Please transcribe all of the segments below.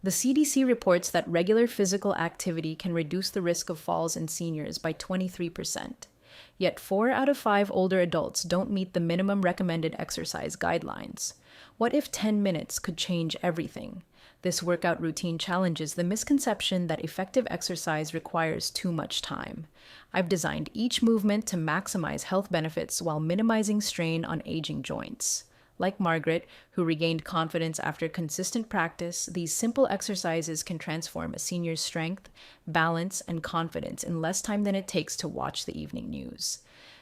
The CDC reports that regular physical activity can reduce the risk of falls in seniors by 23%. Yet 4 out of 5 older adults don't meet the minimum recommended exercise guidelines. What if 10 minutes could change everything? This workout routine challenges the misconception that effective exercise requires too much time. I've designed each movement to maximize health benefits while minimizing strain on aging joints. Like Margaret, who regained confidence after consistent practice, these simple exercises can transform a senior's strength, balance, and confidence in less time than it takes to watch the evening news.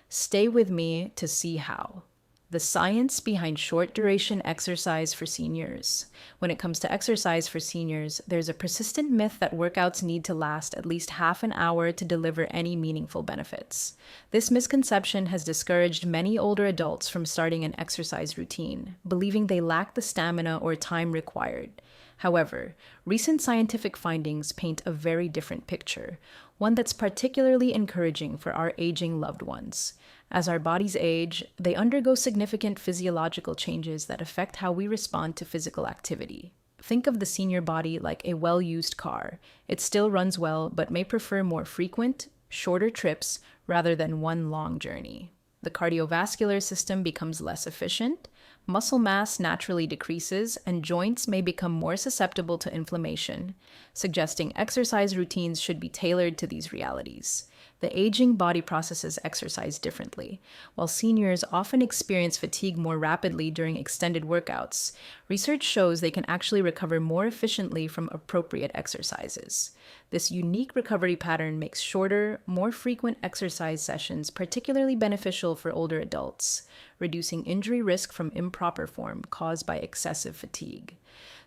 Stay with me to see how. The science behind short duration exercise for seniors. When it comes to exercise for seniors, there's a persistent myth that workouts need to last at least half an hour to deliver any meaningful benefits. This misconception has discouraged many older adults from starting an exercise routine, believing they lack the stamina or time required. However, recent scientific findings paint a very different picture, one that's particularly encouraging for our aging loved ones. As our bodies age, they undergo significant physiological changes that affect how we respond to physical activity. Think of the senior body like a well-used car. It still runs well, but may prefer more frequent, shorter trips rather than one long journey. The cardiovascular system becomes less efficient, muscle mass naturally decreases, and joints may become more susceptible to inflammation, suggesting exercise routines should be tailored to these realities. The aging body processes exercise differently. While seniors often experience fatigue more rapidly during extended workouts, research shows they can actually recover more efficiently from appropriate exercises. This unique recovery pattern makes shorter, more frequent exercise sessions particularly beneficial for older adults, reducing injury risk from improper form caused by excessive fatigue.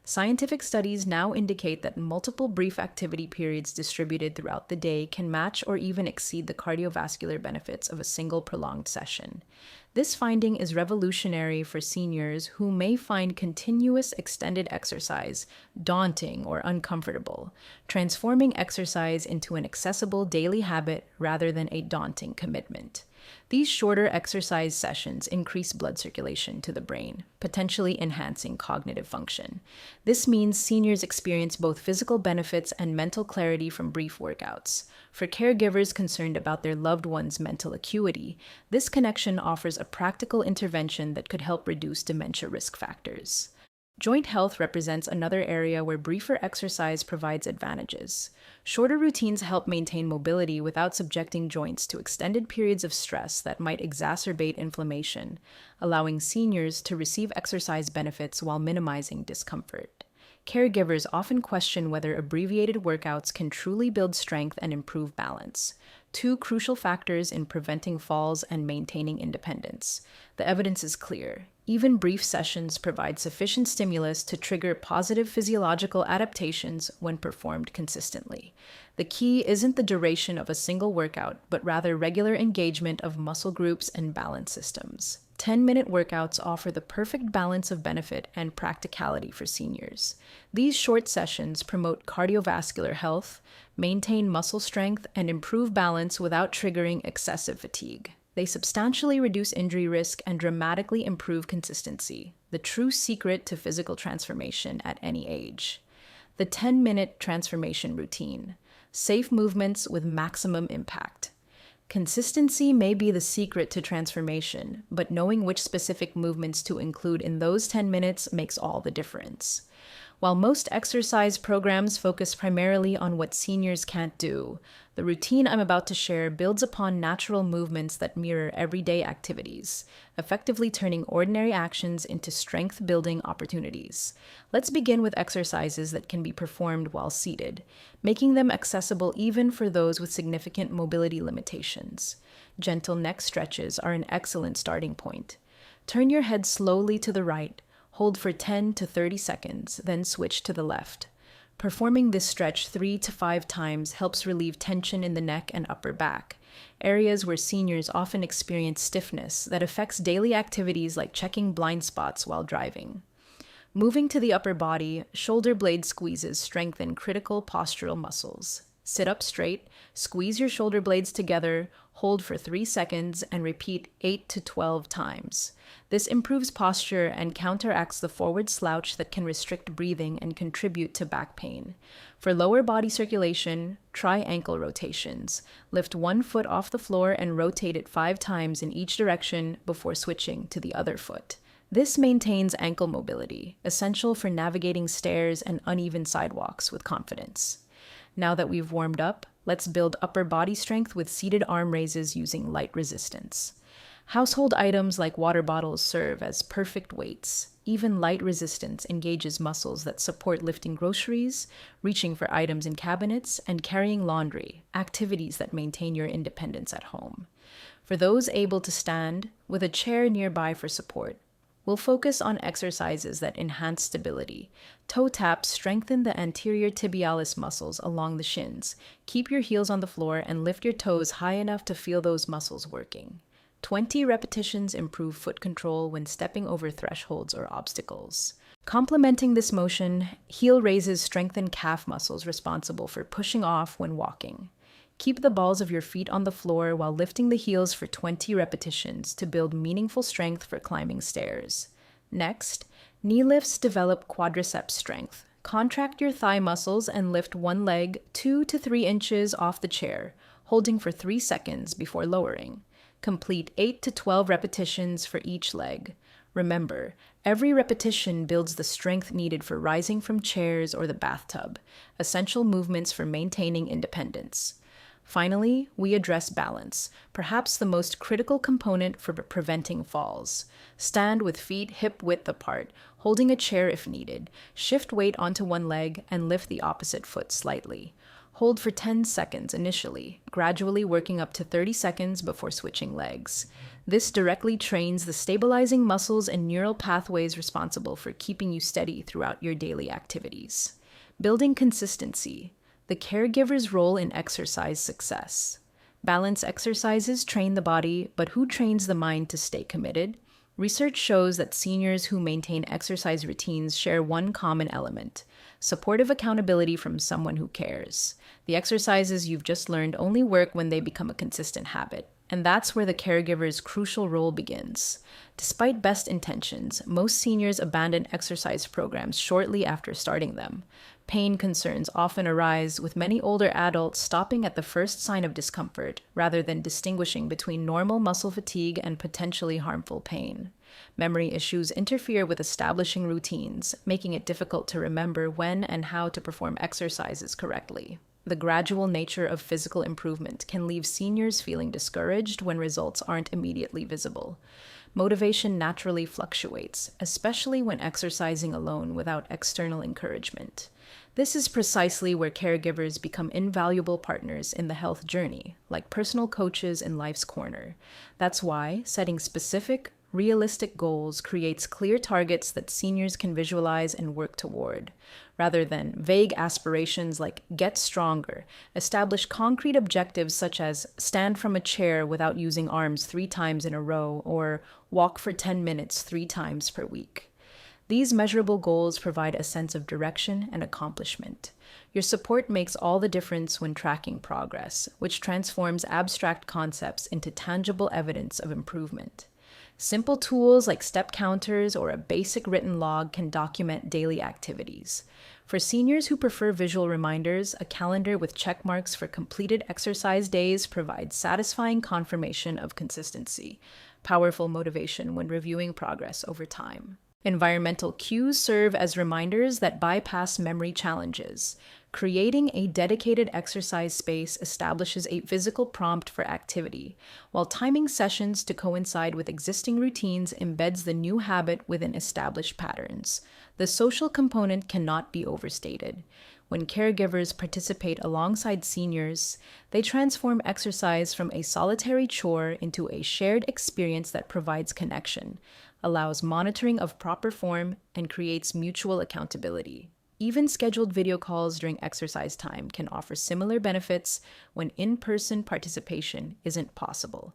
Scientific studies now indicate that multiple brief activity periods distributed throughout the day can match or even exceed the cardiovascular benefits of a single prolonged session. This finding is revolutionary for seniors who may find continuous extended exercise daunting or uncomfortable, transforming exercise into an accessible daily habit rather than a daunting commitment. These shorter exercise sessions increase blood circulation to the brain, potentially enhancing cognitive function. This means seniors experience both physical benefits and mental clarity from brief workouts. For caregivers concerned about their loved one's mental acuity, this connection offers a practical intervention that could help reduce dementia risk factors. Joint health represents another area where briefer exercise provides advantages. Shorter routines help maintain mobility without subjecting joints to extended periods of stress that might exacerbate inflammation, allowing seniors to receive exercise benefits while minimizing discomfort. Caregivers often question whether abbreviated workouts can truly build strength and improve balance, two crucial factors in preventing falls and maintaining independence. The evidence is clear. Even brief sessions provide sufficient stimulus to trigger positive physiological adaptations when performed consistently. The key isn't the duration of a single workout, but rather regular engagement of muscle groups and balance systems. 10-minute workouts offer the perfect balance of benefit and practicality for seniors. These short sessions promote cardiovascular health, maintain muscle strength, and improve balance without triggering excessive fatigue. They substantially reduce injury risk and dramatically improve consistency, the true secret to physical transformation at any age. The 10-minute transformation routine. Safe movements with maximum impact. Consistency may be the secret to transformation, but knowing which specific movements to include in those 10 minutes makes all the difference. While most exercise programs focus primarily on what seniors can't do, the routine I'm about to share builds upon natural movements that mirror everyday activities, effectively turning ordinary actions into strength-building opportunities. Let's begin with exercises that can be performed while seated, making them accessible even for those with significant mobility limitations. Gentle neck stretches are an excellent starting point. Turn your head slowly to the right, hold for 10 to 30 seconds, then switch to the left. Performing this stretch 3 to 5 times helps relieve tension in the neck and upper back, areas where seniors often experience stiffness that affects daily activities like checking blind spots while driving. Moving to the upper body, shoulder blade squeezes strengthen critical postural muscles. Sit up straight, squeeze your shoulder blades together, hold for 3 seconds, and repeat 8 to 12 times. This improves posture and counteracts the forward slouch that can restrict breathing and contribute to back pain. For lower body circulation, try ankle rotations. Lift one foot off the floor and rotate it 5 times in each direction before switching to the other foot. This maintains ankle mobility, essential for navigating stairs and uneven sidewalks with confidence. Now that we've warmed up, let's build upper body strength with seated arm raises using light resistance. Household items like water bottles serve as perfect weights. Even light resistance engages muscles that support lifting groceries, reaching for items in cabinets, and carrying laundry, activities that maintain your independence at home. For those able to stand, with a chair nearby for support, we'll focus on exercises that enhance stability. Toe taps strengthen the anterior tibialis muscles along the shins. Keep your heels on the floor and lift your toes high enough to feel those muscles working. 20 repetitions improve foot control when stepping over thresholds or obstacles. Complementing this motion, heel raises strengthen calf muscles responsible for pushing off when walking. Keep the balls of your feet on the floor while lifting the heels for 20 repetitions to build meaningful strength for climbing stairs. Next, knee lifts develop quadriceps strength. Contract your thigh muscles and lift one leg 2 to 3 inches off the chair, holding for 3 seconds before lowering. Complete 8 to 12 repetitions for each leg. Remember, every repetition builds the strength needed for rising from chairs or the bathtub, essential movements for maintaining independence. Finally, we address balance, perhaps the most critical component for preventing falls. Stand with feet hip-width apart, holding a chair if needed. Shift weight onto one leg and lift the opposite foot slightly. Hold for 10 seconds initially, gradually working up to 30 seconds before switching legs. This directly trains the stabilizing muscles and neural pathways responsible for keeping you steady throughout your daily activities. Building consistency. The caregiver's role in exercise success. Balance exercises train the body, but who trains the mind to stay committed? Research shows that seniors who maintain exercise routines share one common element: supportive accountability from someone who cares. The exercises you've just learned only work when they become a consistent habit, and that's where the caregiver's crucial role begins. Despite best intentions, most seniors abandon exercise programs shortly after starting them. Pain concerns often arise, with many older adults stopping at the first sign of discomfort rather than distinguishing between normal muscle fatigue and potentially harmful pain. Memory issues interfere with establishing routines, making it difficult to remember when and how to perform exercises correctly. The gradual nature of physical improvement can leave seniors feeling discouraged when results aren't immediately visible. Motivation naturally fluctuates, especially when exercising alone without external encouragement. This is precisely where caregivers become invaluable partners in the health journey, like personal coaches in life's corner. That's why setting specific, realistic goals creates clear targets that seniors can visualize and work toward. Rather than vague aspirations like get stronger, establish concrete objectives such as stand from a chair without using arms 3 times in a row or walk for 10 minutes 3 times per week. These measurable goals provide a sense of direction and accomplishment. Your support makes all the difference when tracking progress, which transforms abstract concepts into tangible evidence of improvement. Simple tools like step counters or a basic written log can document daily activities. For seniors who prefer visual reminders, a calendar with check marks for completed exercise days provides satisfying confirmation of consistency, powerful motivation when reviewing progress over time. Environmental cues serve as reminders that bypass memory challenges. Creating a dedicated exercise space establishes a physical prompt for activity, while timing sessions to coincide with existing routines embeds the new habit within established patterns. The social component cannot be overstated. When caregivers participate alongside seniors, they transform exercise from a solitary chore into a shared experience that provides connection, allows monitoring of proper form, and creates mutual accountability. Even scheduled video calls during exercise time can offer similar benefits when in-person participation isn't possible.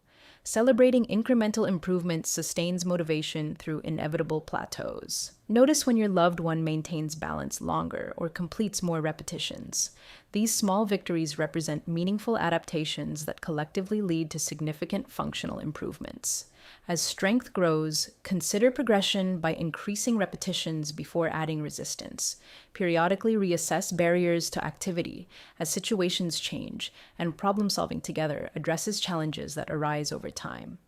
Celebrating incremental improvements sustains motivation through inevitable plateaus. Notice when your loved one maintains balance longer or completes more repetitions. These small victories represent meaningful adaptations that collectively lead to significant functional improvements. As strength grows, consider progression by increasing repetitions before adding resistance. Periodically reassess barriers to activity as situations change, and problem solving together addresses challenges that arise over time.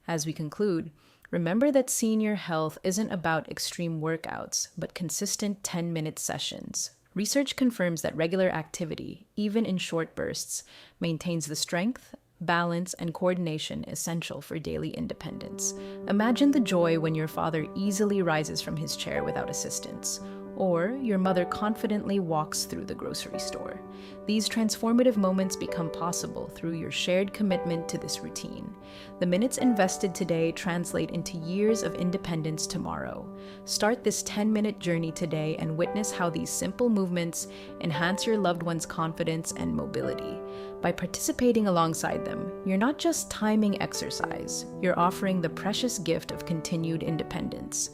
As we conclude, remember that senior health isn't about extreme workouts, but consistent 10-minute sessions. Research confirms that regular activity, even in short bursts, maintains the strength, balance, and coordination essential for daily independence. Imagine the joy when your father easily rises from his chair without assistance, or your mother confidently walks through the grocery store. These transformative moments become possible through your shared commitment to this routine. The minutes invested today translate into years of independence tomorrow. Start this 10-minute journey today and witness how these simple movements enhance your loved one's confidence and mobility. By participating alongside them, you're not just timing exercise, you're offering the precious gift of continued independence.